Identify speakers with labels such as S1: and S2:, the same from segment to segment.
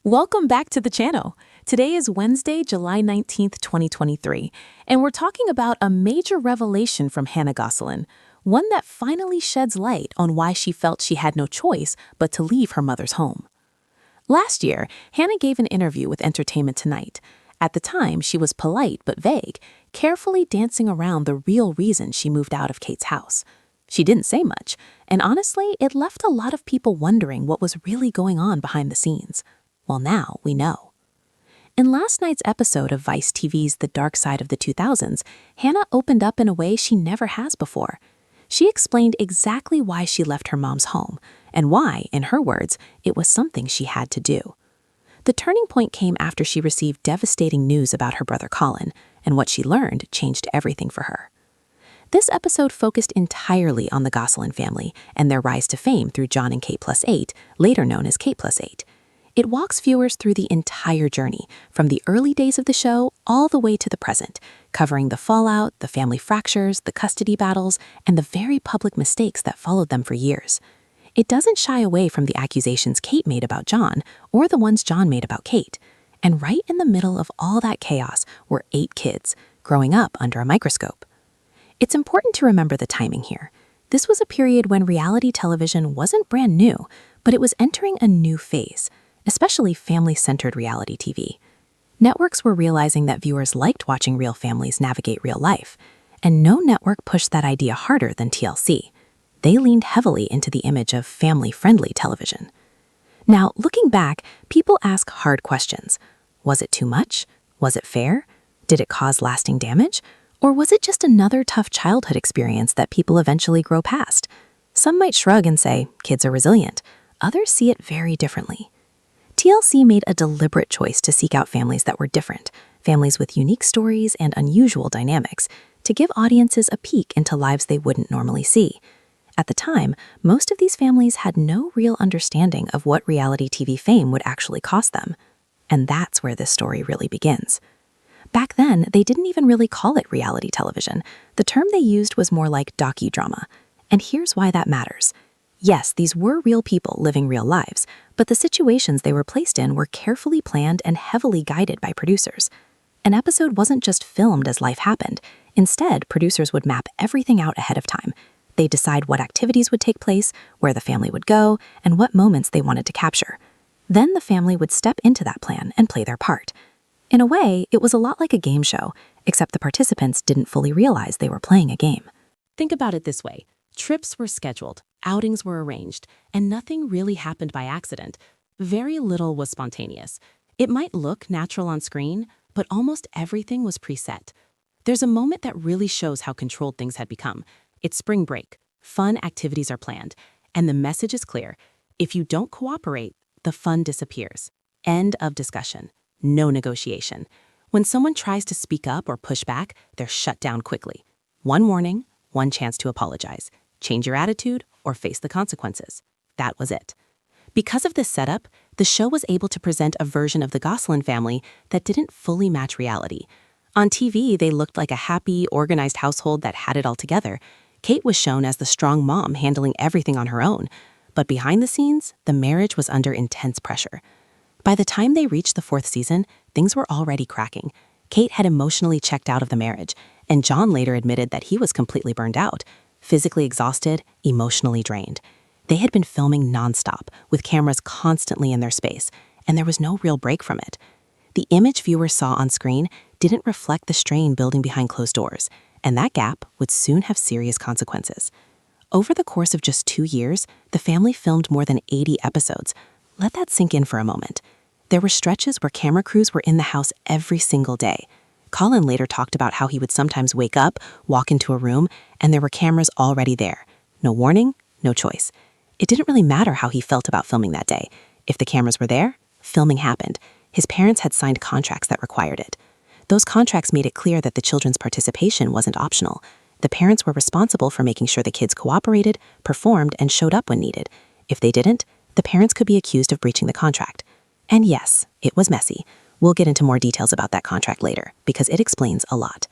S1: Welcome back to the channel. Today is Wednesday, July 19th, 2023, and we're talking about a major revelation from Hannah Gosselin, one that finally sheds light on why she felt she had no choice but to leave her mother's home. Last year, Hannah gave an interview with Entertainment Tonight. At the time, she was polite but vague, carefully dancing around the real reason she moved out of Kate's house. She didn't say much, and honestly, it left a lot of people wondering what was really going on behind the scenes. Well, now we know. In last night's episode of Vice TV's The Dark Side of the 2000s, Hannah opened up in a way she never has before. She explained exactly why she left her mom's home, and why, in her words, it was something she had to do. The turning point came after she received devastating news about her brother Colin, and what she learned changed everything for her. This episode focused entirely on the Gosselin family and their rise to fame through Jon and Kate Plus 8, later known as Kate Plus 8. It walks viewers through the entire journey, from the early days of the show all the way to the present, covering the fallout, the family fractures, the custody battles, and the very public mistakes that followed them for years. It doesn't shy away from the accusations Kate made about Jon, or the ones Jon made about Kate. And right in the middle of all that chaos were 8 kids, growing up under a microscope. It's important to remember the timing here. This was a period when reality television wasn't brand new, but it was entering a new phase, especially family-centered reality TV. Networks were realizing that viewers liked watching real families navigate real life, and no network pushed that idea harder than TLC. They leaned heavily into the image of family-friendly television. Now, looking back, people ask hard questions. Was it too much? Was it fair? Did it cause lasting damage? Or was it just another tough childhood experience that people eventually grow past? Some might shrug and say, kids are resilient. Others see it very differently. TLC made a deliberate choice to seek out families that were different, families with unique stories and unusual dynamics, to give audiences a peek into lives they wouldn't normally see. At the time, most of these families had no real understanding of what reality TV fame would actually cost them. And that's where this story really begins. Back then, they didn't even really call it reality television. The term they used was more like docudrama. And here's why that matters. Yes, these were real people living real lives, but the situations they were placed in were carefully planned and heavily guided by producers. An episode wasn't just filmed as life happened. Instead, producers would map everything out ahead of time. They'd decide what activities would take place, where the family would go, and what moments they wanted to capture. Then the family would step into that plan and play their part. In a way, it was a lot like a game show, except the participants didn't fully realize they were playing a game.
S2: Think about it this way. Trips were scheduled, outings were arranged, and nothing really happened by accident. Very little was spontaneous. It might look natural on screen, but almost everything was preset. There's a moment that really shows how controlled things had become. It's spring break. Fun activities are planned, and the message is clear. If you don't cooperate, the fun disappears. End of discussion. No negotiation. When someone tries to speak up or push back, they're shut down quickly. One warning, one chance to apologize. Change your attitude or face the consequences. That was it. Because of this setup, the show was able to present a version of the Gosselin family that didn't fully match reality. On TV, they looked like a happy, organized household that had it all together. Kate was shown as the strong mom handling everything on her own. But behind the scenes, the marriage was under intense pressure. By the time they reached the 4th season, things were already cracking. Kate had emotionally checked out of the marriage, and Jon later admitted that he was completely burned out. Physically exhausted, emotionally drained. They had been filming nonstop, with cameras constantly in their space, and there was no real break from it. The image viewers saw on screen didn't reflect the strain building behind closed doors, and that gap would soon have serious consequences. Over the course of just 2 years, the family filmed more than 80 episodes. Let that sink in for a moment. There were stretches where camera crews were in the house every single day. Colin later talked about how he would sometimes wake up, walk into a room, and there were cameras already there. No warning, no choice. It didn't really matter how he felt about filming that day. If the cameras were there, filming happened. His parents had signed contracts that required it. Those contracts made it clear that the children's participation wasn't optional. The parents were responsible for making sure the kids cooperated, performed, and showed up when needed. If they didn't, the parents could be accused of breaching the contract. And yes, it was messy. We'll get into more details about that contract later, because it explains a lot.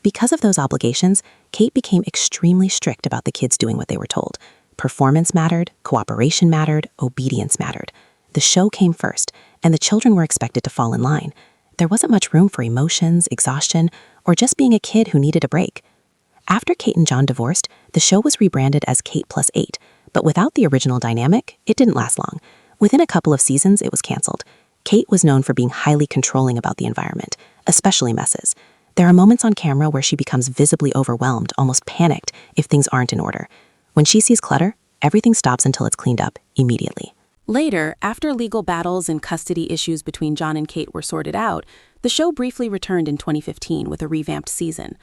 S2: Because of those obligations, Kate became extremely strict about the kids doing what they were told. Performance mattered, cooperation mattered, obedience mattered. The show came first, and the children were expected to fall in line. There wasn't much room for emotions, exhaustion, or just being a kid who needed a break. After Kate and Jon divorced, the show was rebranded as Kate Plus 8, but without the original dynamic, it didn't last long. Within a couple of seasons, it was canceled. Kate was known for being highly controlling about the environment, especially messes. There are moments on camera where she becomes visibly overwhelmed, almost panicked, if things aren't in order. When she sees clutter, everything stops until it's cleaned up immediately.
S1: Later, after legal battles and custody issues between Jon and Kate were sorted out, the show briefly returned in 2015 with a revamped season.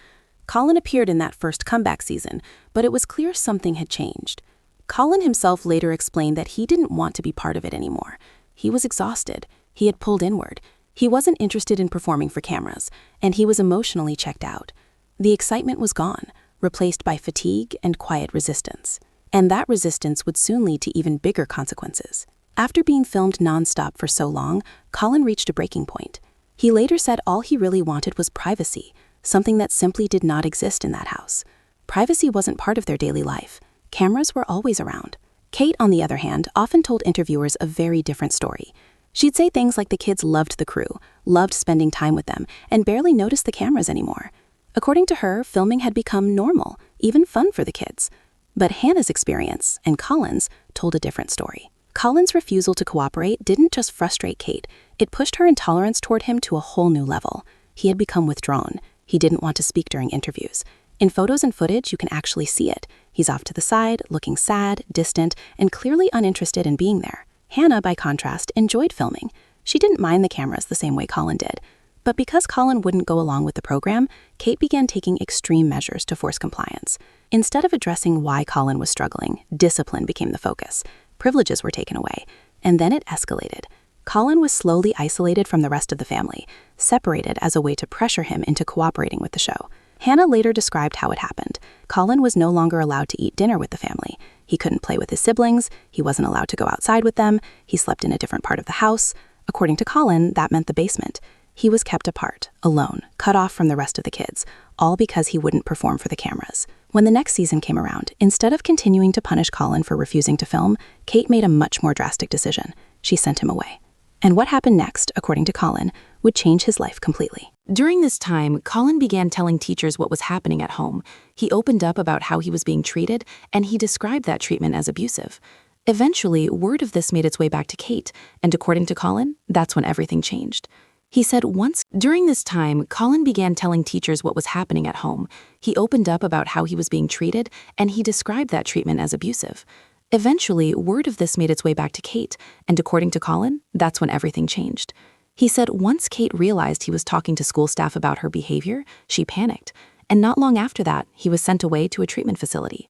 S1: Colin appeared in that first comeback season, but it was clear something had changed. Colin himself later explained that he didn't want to be part of it anymore. He was exhausted. He had pulled inward. He wasn't interested in performing for cameras, and he was emotionally checked out. The excitement was gone, replaced by fatigue and quiet resistance. And that resistance would soon lead to even bigger consequences. After being filmed nonstop for so long, Colin reached a breaking point. He later said all he really wanted was privacy, something that simply did not exist in that house. Privacy wasn't part of their daily life. Cameras were always around. Kate, on the other hand, often told interviewers a very different story. She'd say things like the kids loved the crew, loved spending time with them, and barely noticed the cameras anymore. According to her, filming had become normal, even fun for the kids. But Hannah's experience, and Colin's, told a different story. Colin's refusal to cooperate didn't just frustrate Kate, it pushed her intolerance toward him to a whole new level. He had become withdrawn. He didn't want to speak during interviews. In photos and footage, you can actually see it. He's off to the side, looking sad, distant, and clearly uninterested in being there. Hannah, by contrast, enjoyed filming. She didn't mind the cameras the same way Colin did. But because Colin wouldn't go along with the program, Kate began taking extreme measures to force compliance. Instead of addressing why Colin was struggling, discipline became the focus. Privileges were taken away. And then it escalated. Colin was slowly isolated from the rest of the family, separated as a way to pressure him into cooperating with the show. Hannah later described how it happened. Colin was no longer allowed to eat dinner with the family. He couldn't play with his siblings. He wasn't allowed to go outside with them. He slept in a different part of the house. According to Colin, that meant the basement. He was kept apart, alone, cut off from the rest of the kids, all because he wouldn't perform for the cameras. When the next season came around, instead of continuing to punish Colin for refusing to film, Kate made a much more drastic decision. She sent him away. And what happened next, according to Colin, would change his life completely.
S2: During this time, Colin began telling teachers what was happening at home. He opened up about how he was being treated, and he described that treatment as abusive. Eventually, word of this made its way back to Kate, and according to Colin, that's when everything changed. He said during this time, Colin began telling teachers what was happening at home. He opened up about how he was being treated, and he described that treatment as abusive. Eventually, word of this made its way back to Kate, and according to Colin, that's when everything changed. He said once Kate realized he was talking to school staff about her behavior, she panicked, and not long after that, he was sent away to a treatment facility.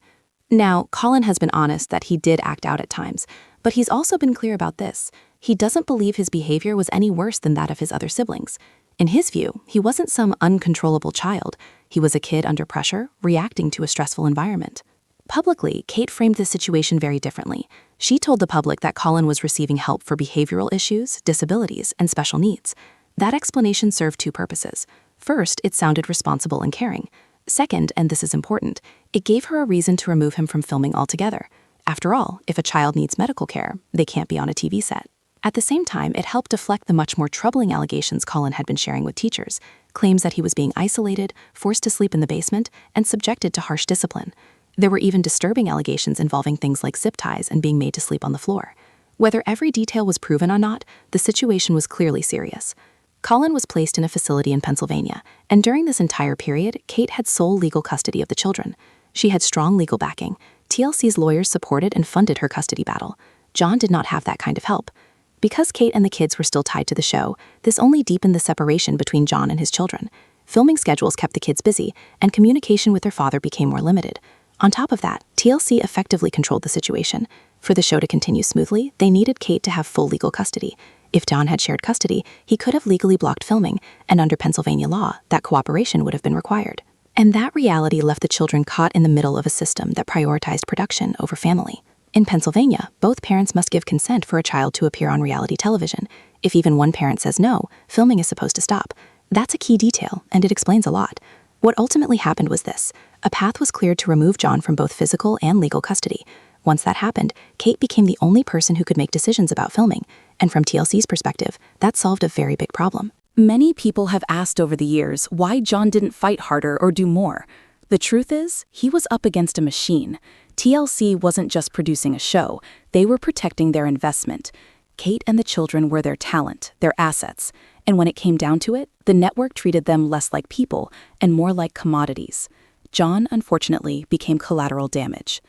S2: Now, Colin has been honest that he did act out at times, but he's also been clear about this. He doesn't believe his behavior was any worse than that of his other siblings. In his view, he wasn't some uncontrollable child. He was a kid under pressure, reacting to a stressful environment. Publicly, Kate framed the situation very differently. She told the public that Colin was receiving help for behavioral issues, disabilities, and special needs. That explanation served two purposes. First, it sounded responsible and caring. Second, and this is important, it gave her a reason to remove him from filming altogether. After all, if a child needs medical care, they can't be on a TV set. At the same time, it helped deflect the much more troubling allegations Colin had been sharing with teachers, claims that he was being isolated, forced to sleep in the basement, and subjected to harsh discipline. There were even disturbing allegations involving things like zip ties and being made to sleep on the floor. Whether every detail was proven or not, the situation was clearly serious. Colin was placed in a facility in Pennsylvania, and during this entire period, Kate had sole legal custody of the children. She had strong legal backing. TLC's lawyers supported and funded her custody battle. Jon did not have that kind of help. Because Kate and the kids were still tied to the show, this only deepened the separation between Jon and his children. Filming schedules kept the kids busy, and communication with their father became more limited. On top of that, TLC effectively controlled the situation. For the show to continue smoothly, they needed Kate to have full legal custody. If Jon had shared custody, he could have legally blocked filming, and under Pennsylvania law, that cooperation would have been required. And that reality left the children caught in the middle of a system that prioritized production over family. In Pennsylvania, both parents must give consent for a child to appear on reality television. If even one parent says no, filming is supposed to stop. That's a key detail, and it explains a lot. What ultimately happened was this. A path was cleared to remove Jon from both physical and legal custody. Once that happened, Kate became the only person who could make decisions about filming.
S1: And from TLC's perspective, that solved a very big problem.
S3: Many people have asked over the years why Jon didn't fight harder or do more. The truth is, he was up against a machine. TLC wasn't just producing a show, they were protecting their investment. Kate and the children were their talent, their assets. And when it came down to it, the network treated them less like people and more like commodities. Jon, unfortunately, became collateral damage.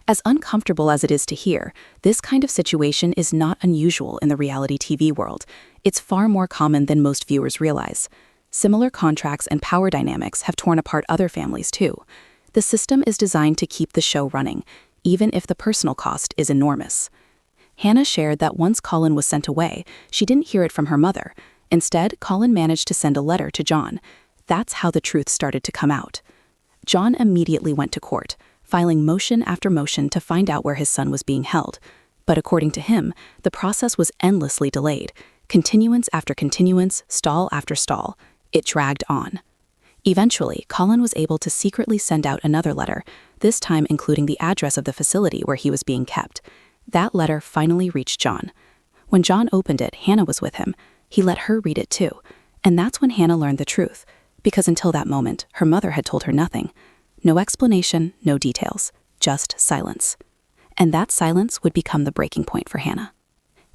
S3: As uncomfortable as it is to hear, this kind of situation is not unusual in the reality TV world. It's far more common than most viewers realize. Similar contracts and power dynamics have torn apart other families too. The system is designed to keep the show running, even if the personal cost is enormous. Hannah shared that once Colin was sent away, she didn't hear it from her mother. Instead, Colin managed to send a letter to Jon. That's how the truth started to come out. Jon immediately went to court, filing motion after motion to find out where his son was being held. But according to him, the process was endlessly delayed. Continuance after continuance, stall after stall. It dragged on. Eventually, Colin was able to secretly send out another letter, this time including the address of the facility where he was being kept. That letter finally reached Jon. When Jon opened it, Hannah was with him. He let her read it too. And that's when Hannah learned the truth, because until that moment, her mother had told her nothing. No explanation, no details, just silence. And that silence would become the breaking point for Hannah.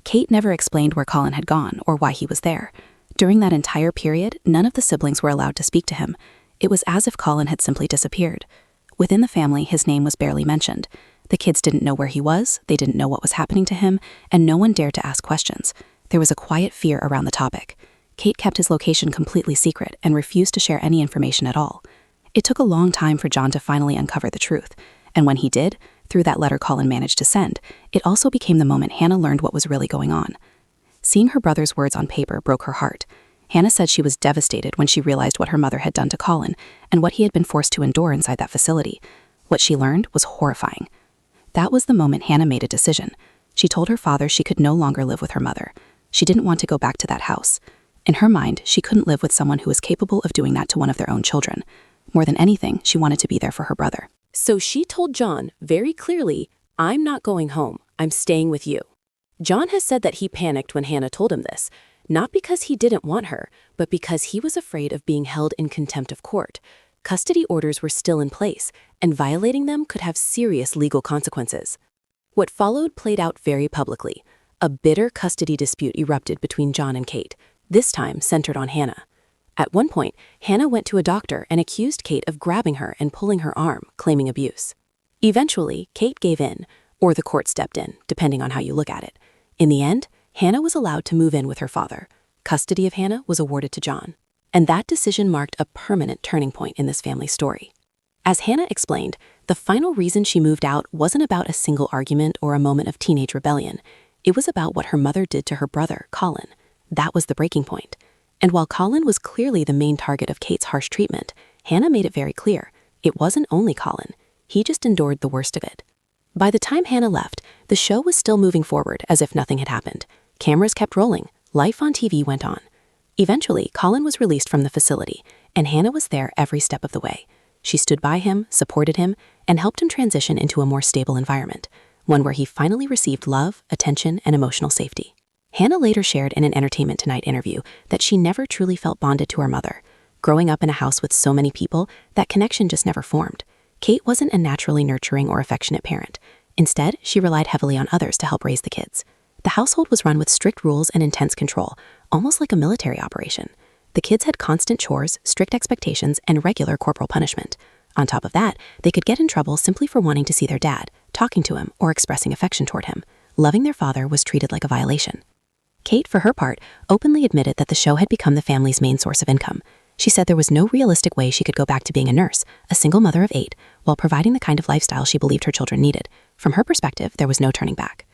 S3: Kate never explained where Colin had gone or why he was there. During that entire period, none of the siblings were allowed to speak to him. It was as if Colin had simply disappeared. Within the family, his name was barely mentioned. The kids didn't know where he was, they didn't know what was happening to him, and no one dared to ask questions. There was a quiet fear around the topic. Kate kept his location completely secret and refused to share any information at all. It took a long time for Jon to finally uncover the truth, and when he did, through that letter Colin managed to send, it also became the moment Hannah learned what was really going on. Seeing her brother's words on paper broke her heart. Hannah said she was devastated when she realized what her mother had done to Colin and what he had been forced to endure inside that facility. What she learned was horrifying. That was the moment Hannah made a decision. She told her father she could no longer live with her mother. She didn't want to go back to that house. In her mind, she couldn't live with someone who was capable of doing that to one of their own children. More than anything, she wanted to be there for her brother.
S2: So she told Jon very clearly, "I'm not going home, I'm staying with you." Jon has said that he panicked when Hannah told him this, not because he didn't want her, but because he was afraid of being held in contempt of court. Custody orders were still in place, and violating them could have serious legal consequences. What followed played out very publicly. A bitter custody dispute erupted between Jon and Kate, this time centered on Hannah. At one point, Hannah went to a doctor and accused Kate of grabbing her and pulling her arm, claiming abuse. Eventually, Kate gave in, or the court stepped in, depending on how you look at it. In the end, Hannah was allowed to move in with her father. Custody of Hannah was awarded to Jon. And that decision marked a permanent turning point in this family's story. As Hannah explained, the final reason she moved out wasn't about a single argument or a moment of teenage rebellion. It was about what her mother did to her brother, Colin. That was the breaking point. And while Colin was clearly the main target of Kate's harsh treatment, Hannah made it very clear, it wasn't only Colin. He just endured the worst of it. By the time Hannah left, the show was still moving forward as if nothing had happened. Cameras kept rolling, life on TV went on. Eventually, Colin was released from the facility, and Hannah was there every step of the way. She stood by him, supported him, and helped him transition into a more stable environment, one where he finally received love, attention, and emotional safety. Hannah later shared in an Entertainment Tonight interview that she never truly felt bonded to her mother. Growing up in a house with so many people, that connection just never formed. Kate wasn't a naturally nurturing or affectionate parent. Instead, she relied heavily on others to help raise the kids. The household was run with strict rules and intense control, almost like a military operation. The kids had constant chores, strict expectations, and regular corporal punishment. On top of that, they could get in trouble simply for wanting to see their dad, talking to him, or expressing affection toward him. Loving their father was treated like a violation. Kate, for her part, openly admitted that the show had become the family's main source of income. She said there was no realistic way she could go back to being a nurse, a single mother of 8, while providing the kind of lifestyle she believed her children needed. From her perspective, there was no turning back.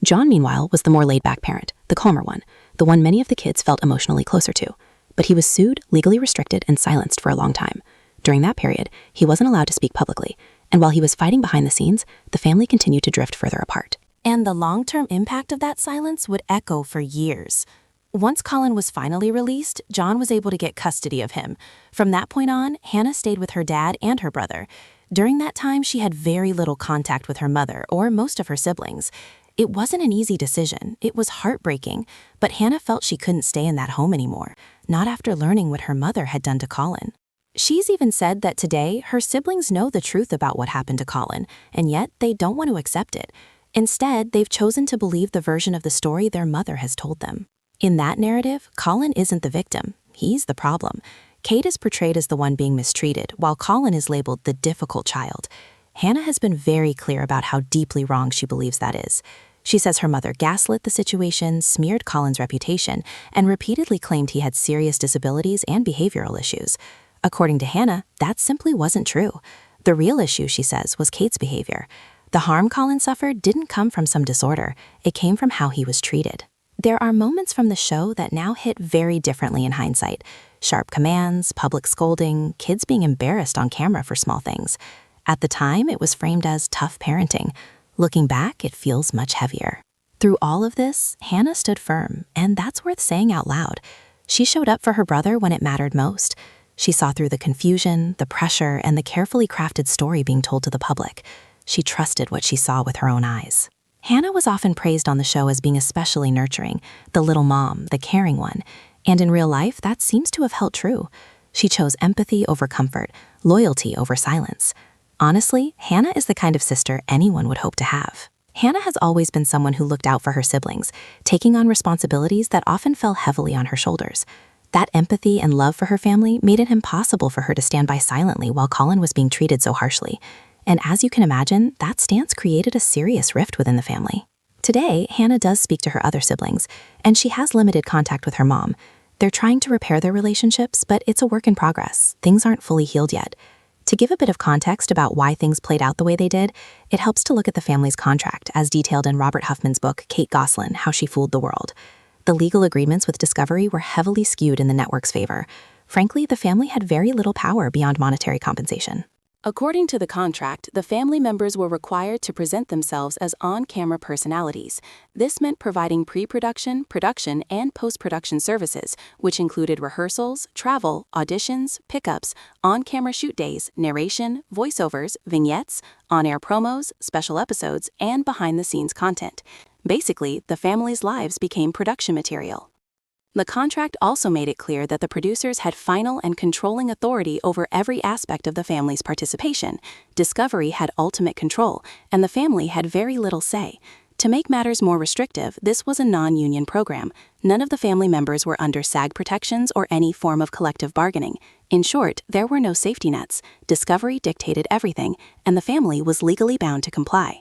S2: Jon, meanwhile, was the more laid-back parent, the calmer one, the one many of the kids felt emotionally closer to. But he was sued, legally restricted, and silenced for a long time. During that period, he wasn't allowed to speak publicly, and while he was fighting behind the scenes, the family continued to drift further apart.
S1: And the long-term impact of that silence would echo for years. Once Colin was finally released, Jon was able to get custody of him. From that point on, Hannah stayed with her dad and her brother. During that time, she had very little contact with her mother or most of her siblings.
S2: It wasn't an easy decision. It was heartbreaking, but Hannah felt she couldn't stay in that home anymore, not after learning what her mother had done to Colin. She's even said that today her siblings know the truth about what happened to Colin, and yet they don't want to accept it. Instead, they've chosen to believe the version of the story their mother has told them. In that narrative, Colin isn't the victim. He's the problem. Kate is portrayed as the one being mistreated, while Colin is labeled the difficult child. Hannah has been very clear about how deeply wrong she believes that is. She says her mother gaslit the situation, smeared Colin's reputation, and repeatedly claimed he had serious disabilities and behavioral issues. According to Hannah, that simply wasn't true. The real issue, she says, was Kate's behavior. The harm Colin suffered didn't come from some disorder. It came from how he was treated. There are moments from the show that now hit very differently in hindsight. Sharp commands, public scolding, kids being embarrassed on camera for small things. At the time, it was framed as tough parenting. Looking back, it feels much heavier. Through all of this, Hannah stood firm, and that's worth saying out loud. She showed up for her brother when it mattered most. She saw through the confusion, the pressure, and the carefully crafted story being told to the public. She trusted what she saw with her own eyes. Hannah was often praised on the show as being especially nurturing, the little mom, the caring one. And in real life, that seems to have held true. She chose empathy over comfort, loyalty over silence. Honestly, Hannah is the kind of sister anyone would hope to have. Hannah has always been someone who looked out for her siblings, taking on responsibilities that often fell heavily on her shoulders. That empathy and love for her family made it impossible for her to stand by silently while Colin was being treated so harshly. And as you can imagine, that stance created a serious rift within the family. Today, Hannah does speak to her other siblings, and she has limited contact with her mom. They're trying to repair their relationships, but it's a work in progress. Things aren't fully healed yet. To give a bit of context about why things played out the way they did, it helps to look at the family's contract, as detailed in Robert Huffman's book, Kate Gosselin, How She Fooled the World. The legal agreements with Discovery were heavily skewed in the network's favor. Frankly, the family had very little power beyond monetary compensation.
S3: According to the contract, the family members were required to present themselves as on-camera personalities. This meant providing pre-production, production, and post-production services, which included rehearsals, travel, auditions, pickups, on-camera shoot days, narration, voiceovers, vignettes, on-air promos, special episodes, and behind-the-scenes content. Basically, the family's lives became production material. The contract also made it clear that the producers had final and controlling authority over every aspect of the family's participation. Discovery had ultimate control, and the family had very little say. To make matters more restrictive, this was a non-union program. None of the family members were under SAG protections or any form of collective bargaining. In short, there were no safety nets. Discovery dictated everything, and the family was legally bound to comply.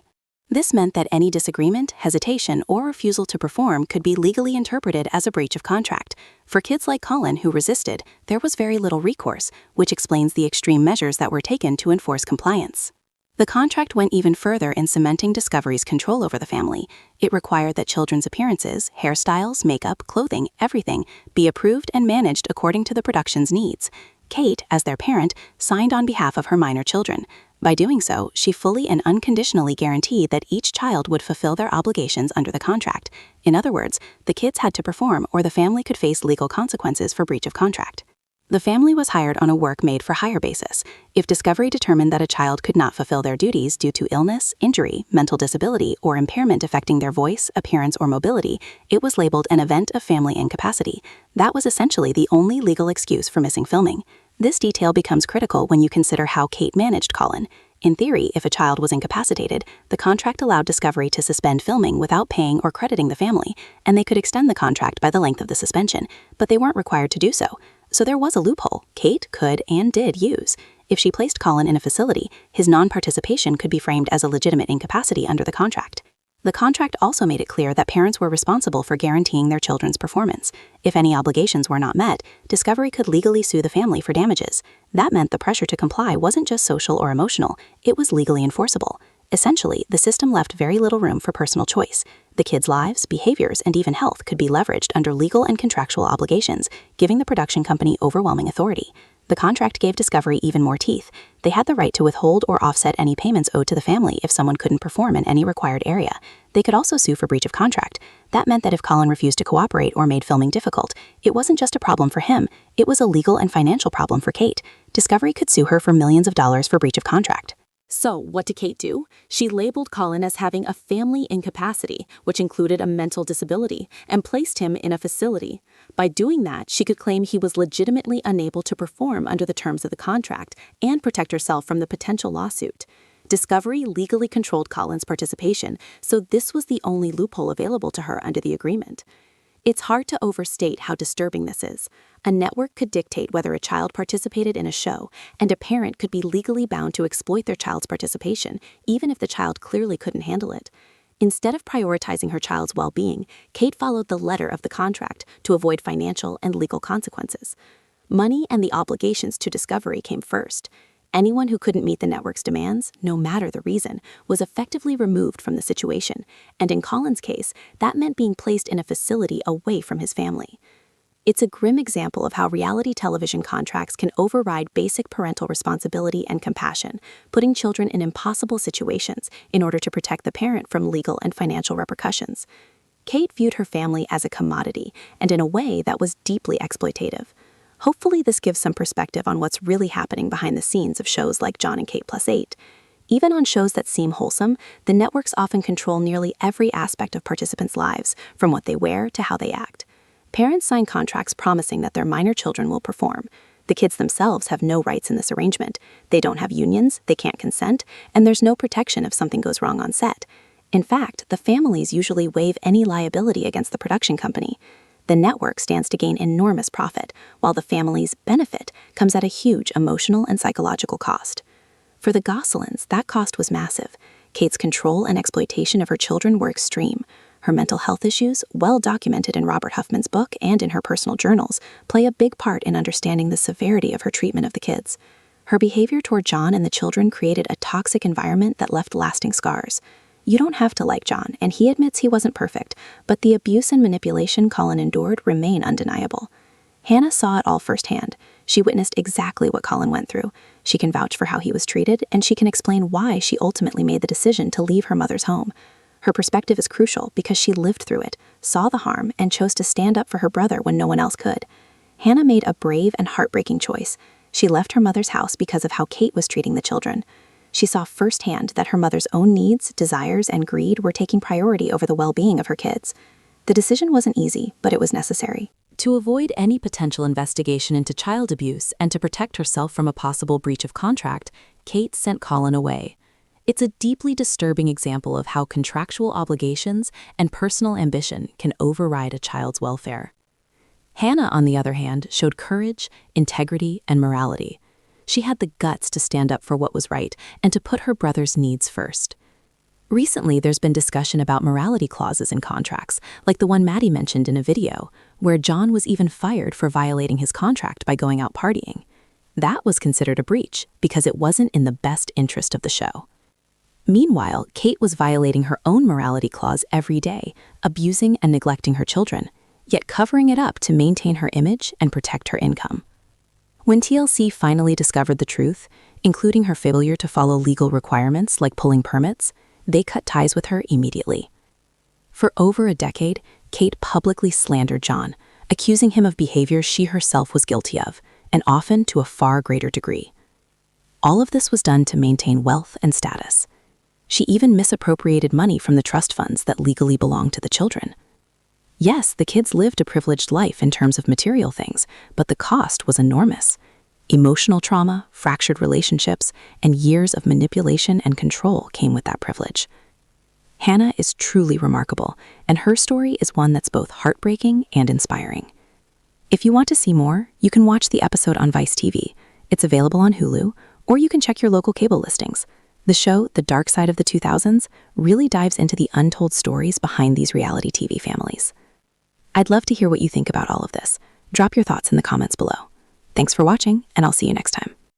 S3: This meant that any disagreement, hesitation, or refusal to perform could be legally interpreted as a breach of contract. For kids like Colin who resisted, there was very little recourse, which explains the extreme measures that were taken to enforce compliance. The contract went even further in cementing Discovery's control over the family. It required that children's appearances, hairstyles, makeup, clothing, everything, be approved and managed according to the production's needs. Kate, as their parent, signed on behalf of her minor children. By doing so, she fully and unconditionally guaranteed that each child would fulfill their obligations under the contract. In other words, the kids had to perform or the family could face legal consequences for breach of contract. The family was hired on a work-made-for-hire basis. If Discovery determined that a child could not fulfill their duties due to illness, injury, mental disability, or impairment affecting their voice, appearance, or mobility, it was labeled an event of family incapacity. That was essentially the only legal excuse for missing filming. This detail becomes critical when you consider how Kate managed Colin. In theory, if a child was incapacitated, the contract allowed Discovery to suspend filming without paying or crediting the family, and they could extend the contract by the length of the suspension, but they weren't required to do so. So there was a loophole Kate could and did use. If she placed Colin in a facility, his non-participation could be framed as a legitimate incapacity under the contract. The contract also made it clear that parents were responsible for guaranteeing their children's performance. If any obligations were not met, Discovery could legally sue the family for damages. That meant the pressure to comply wasn't just social or emotional, it was legally enforceable. Essentially, the system left very little room for personal choice. The kids' lives, behaviors, and even health could be leveraged under legal and contractual obligations, giving the production company overwhelming authority. The contract gave Discovery even more teeth. They had the right to withhold or offset any payments owed to the family if someone couldn't perform in any required area. They could also sue for breach of contract. That meant that if Colin refused to cooperate or made filming difficult, it wasn't just a problem for him, it was a legal and financial problem for Kate. Discovery could sue her for millions of dollars for breach of contract.
S2: So, what did Kate do? She labeled Colin as having a family incapacity, which included a mental disability, and placed him in a facility. By doing that, she could claim he was legitimately unable to perform under the terms of the contract and protect herself from the potential lawsuit. Discovery legally controlled Colin's participation, so this was the only loophole available to her under the agreement. It's hard to overstate how disturbing this is. A network could dictate whether a child participated in a show, and a parent could be legally bound to exploit their child's participation, even if the child clearly couldn't handle it. Instead of prioritizing her child's well-being, Kate followed the letter of the contract to avoid financial and legal consequences. Money and the obligations to Discovery came first. Anyone who couldn't meet the network's demands, no matter the reason, was effectively removed from the situation, and in Colin's case, that meant being placed in a facility away from his family. It's a grim example of how reality television contracts can override basic parental responsibility and compassion, putting children in impossible situations in order to protect the parent from legal and financial repercussions. Kate viewed her family as a commodity, and in a way that was deeply exploitative. Hopefully this gives some perspective on what's really happening behind the scenes of shows like Jon Kate Plus 8. Even on shows that seem wholesome, the networks often control nearly every aspect of participants' lives, from what they wear to how they act. Parents sign contracts promising that their minor children will perform. The kids themselves have no rights in this arrangement. They don't have unions, they can't consent, and there's no protection if something goes wrong on set. In fact, the families usually waive any liability against the production company. The network stands to gain enormous profit, while the family's benefit comes at a huge emotional and psychological cost. For the Gosselins, that cost was massive. Kate's control and exploitation of her children were extreme. Her mental health issues, well documented in Robert Huffman's book and in her personal journals, play a big part in understanding the severity of her treatment of the kids. Her behavior toward Jon and the children created a toxic environment that left lasting scars. You don't have to like Jon, and he admits he wasn't perfect, but the abuse and manipulation Colin endured remain undeniable. Hannah saw it all firsthand. She witnessed exactly what Colin went through. She can vouch for how he was treated, and she can explain why she ultimately made the decision to leave her mother's home. Her perspective is crucial because she lived through it, saw the harm, and chose to stand up for her brother when no one else could. Hannah made a brave and heartbreaking choice. She left her mother's house because of how Kate was treating the children. She saw firsthand that her mother's own needs, desires, and greed were taking priority over the well-being of her kids. The decision wasn't easy, but it was necessary.
S1: To avoid any potential investigation into child abuse and to protect herself from a possible breach of contract, Kate sent Colin away. It's a deeply disturbing example of how contractual obligations and personal ambition can override a child's welfare. Hannah, on the other hand, showed courage, integrity, and morality. She had the guts to stand up for what was right and to put her brother's needs first. Recently, there's been discussion about morality clauses in contracts, like the one Maddie mentioned in a video, where Jon was even fired for violating his contract by going out partying. That was considered a breach because it wasn't in the best interest of the show. Meanwhile, Kate was violating her own morality clause every day, abusing and neglecting her children, yet covering it up to maintain her image and protect her income. When TLC finally discovered the truth, including her failure to follow legal requirements like pulling permits, they cut ties with her immediately. For over a decade, Kate publicly slandered Jon, accusing him of behavior she herself was guilty of, and often to a far greater degree. All of this was done to maintain wealth and status. She even misappropriated money from the trust funds that legally belonged to the children. Yes, the kids lived a privileged life in terms of material things, but the cost was enormous. Emotional trauma, fractured relationships, and years of manipulation and control came with that privilege. Hannah is truly remarkable, and her story is one that's both heartbreaking and inspiring. If you want to see more, you can watch the episode on Vice TV. It's available on Hulu, or you can check your local cable listings. The show, The Dark Side of the 2000s, really dives into the untold stories behind these reality TV families. I'd love to hear what you think about all of this. Drop your thoughts in the comments below. Thanks for watching, and I'll see you next time.